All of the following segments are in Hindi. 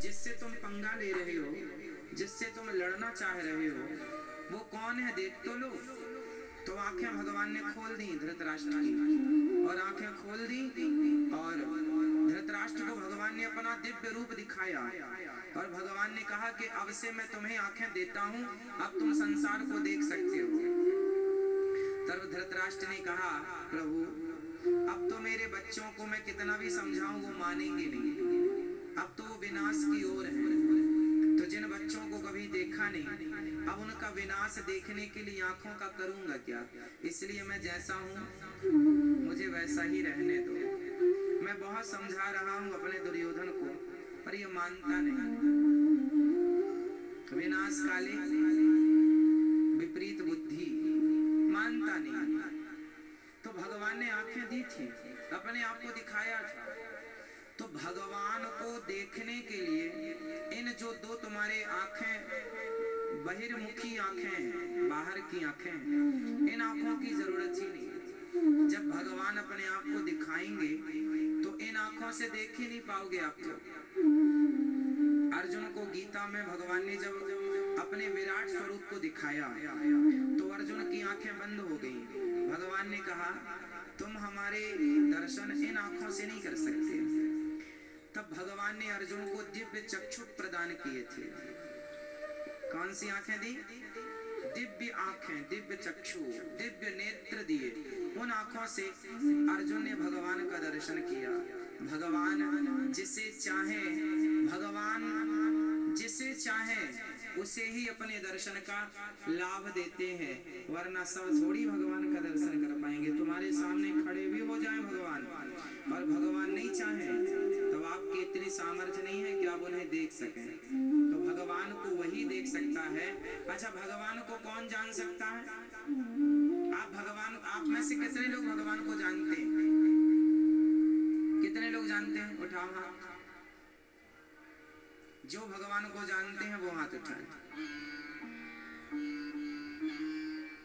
जिससे तुम पंगा ले रहे हो, जिससे तुम लड़ना चाह रहे हो, वो कौन है देख तो लो। तो आंखें भगवान ने खोल दी धृतराष्ट्र की, और आंखें खोल दी और धृतराष्ट्र को भगवान ने अपना दिव्य रूप दिखाया और भगवान ने कहा कि अब से मैं तुम्हें आंखें देता हूँ, अब तुम संसार को देख सकते हो। तब धृतराष्ट्र ने कहा, प्रभु अब तो मेरे बच्चों को मैं कितना भी समझाऊं वो मानेंगे नहीं, अब तो वो विनाश की ओर है। तो जिन बच्चों को कभी देखा नहीं, अब उनका विनाश देखने के लिए आंखों का करूंगा क्या। इसलिए मैं जैसा हूँ मुझे वैसा ही रहने दो। मैं बहुत समझा रहा हूँ अपने दुर्योधन को, पर ये मानता नहीं। विनाश काले विपरीत बुद्धि, मानता नहीं। तो भगवान ने आंखें दी थी, अपने आप को दिखाया था। तो भगवान को देखने के लिए इन जो दो तुम्हारे आंखें बहिर्मुखी आंखें हैं, बाहर की आंखें हैं, इन आंखों की जरूरत ही नहीं। जब भगवान अपने आप को दिखाएंगे तो इन आंखों से देख ही नहीं पाओगे आप। तो अर्जुन को गीता में भगवान ने जब अपने विराट स्वरूप को दिखाया तो अर्जुन की आंखें बंद हो गई। भगवान ने कहा तुम हमारे दर्शन इन आंखों से नहीं कर सकते। तब भगवान ने अर्जुन को दिव्य चक्षु प्रदान किए थे। कौन सी आंखें दी? दिव्य आंखें, दिव्य चक्षु, दिव्य नेत्र दिए। उन आंखों से अर्जुन ने भगवान का दर्शन किया। भगवान जिसे चाहे, भगवान जिसे चाहे उसे ही अपने दर्शन का लाभ देते हैं, वरना सब थोड़ी भगवान का दर्शन कर पाएंगे। तुम्हारे सामने खड़े भी हो जाएं भगवान और भगवान नहीं चाहे तो आपकी इतनी सामर्थ्य नहीं है कि आप उन्हें देख सकें। तो भगवान को वही देख सकता है। अच्छा, भगवान को कौन जान सकता है? आप में से कितने लोग भगवान को जानते हैं? कितने लोग जानते हैं? उठाओ हाथ। जो भगवान को जानते हैं वो हाथ उठाएं।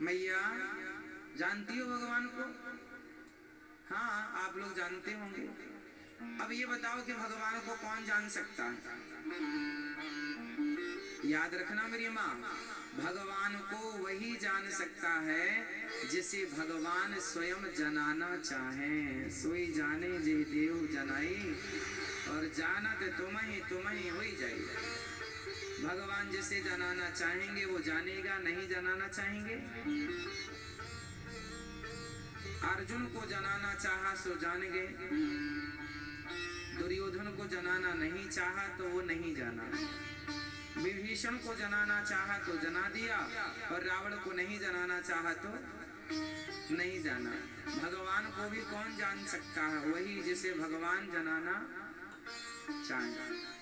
मैया जानती हो भगवान को? हाँ, आप लोग जानते होंगे। अब ये बताओ कि भगवान को कौन जान सकता है? याद रखना मेरी माँ, भगवान को वही जान सकता है जिसे भगवान स्वयं जनाना चाहे। सोई जाने जे देव जनाई, और जानत तुम ही हो ही जाएगा। भगवान जिसे जनाना चाहेंगे वो जानेगा, नहीं जनाना चाहेंगे। अर्जुन को जनाना चाहा सो जान गए, दुर्योधन को जनाना नहीं चाहा तो वो नहीं जाना, विभीषण को जनाना चाहा तो जना दिया, और रावण को नहीं जनाना चाहा तो नहीं जाना। भगवान को भी कौन जान सकता है? वही जिसे भगवान जनाना चाहे।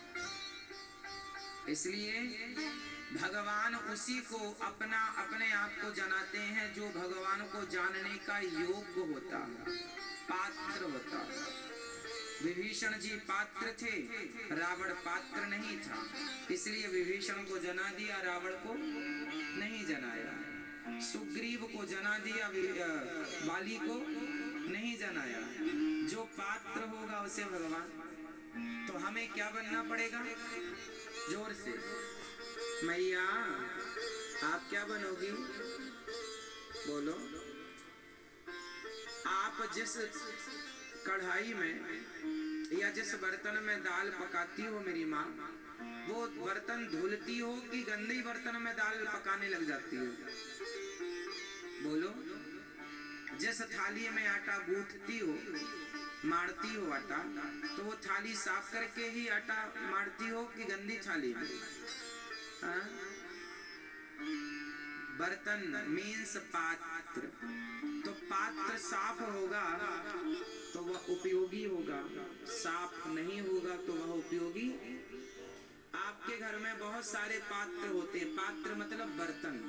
इसलिए भगवान उसी को अपने आप को जनाते हैं जो भगवान को जानने का योग्य होता, पात्र होता। विभीषण जी पात्र थे, रावण पात्र नहीं था, इसलिए विभीषण को जना दिया, रावण को नहीं जनाया। सुग्रीव को जना दिया, बाली को नहीं जनाया। जो पात्र होगा उसे भगवान। तो हमें क्या बनना पड़ेगा? जोर से मैया आप क्या बनोगी? बोलो। आप जिस कढ़ाई में या जिस बर्तन में दाल पकाती हो मेरी माँ, वो बर्तन धुलती हो कि गंदे बर्तन में दाल पकाने लग जाती हो? बोलो। जिस थाली में आटा गूंथती हो, मारती हो आटा, तो वो थाली साफ करके ही आटा मारती हो कि गंदी थाली में? बर्तन मीन्स पात्र। तो पात्र साफ होगा तो वह उपयोगी होगा, साफ नहीं होगा तो वह उपयोगी। आपके घर में बहुत सारे पात्र होते हैं, पात्र मतलब बर्तन।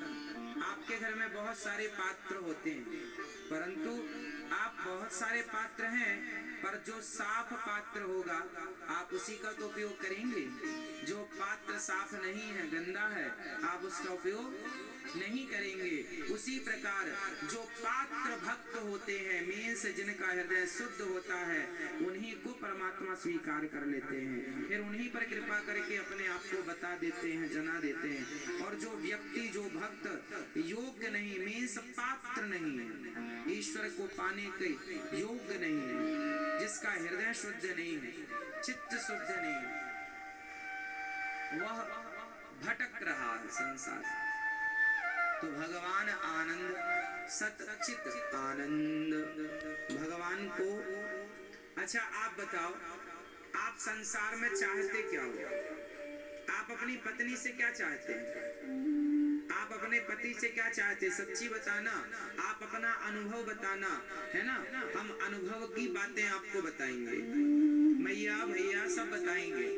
आपके घर में बहुत सारे पात्र होते हैं, परंतु आप बहुत सारे पात्र हैं, पर जो साफ पात्र होगा आप उसी का तो उपयोग करेंगे। जो पात्र साफ नहीं है, गंदा है, आप उसका उपयोग नहीं करेंगे। उसी प्रकार जो पात्र भक्त होते हैं, मेन से जिनका हृदय शुद्ध होता है, उन्हीं को परमात्मा स्वीकार कर लेते हैं, फिर उन्हीं पर कृपा करके अपने आप को बता देते हैं, जना देते हैं। और जो व्यक्ति, जो भक्त योग्य नहीं, मेन पात्र नहीं है, ईश्वर को पाने के योग्य नहीं है, जिसका हृदय शुद्ध नहीं है, चित्त शुद्ध नहीं है, वह भटक रहा है संसार। तो भगवान आनंद, सतचित आनंद, भगवान को। अच्छा आप बताओ, आप संसार में चाहते क्या हो? आप अपनी पत्नी से क्या चाहते हैं? आप अपने पति से क्या चाहते? सच्ची बताना, आप अपना अनुभव बताना, है ना। हम अनुभव की बातें आपको बताएंगे, मैया भैया सब बताएंगे।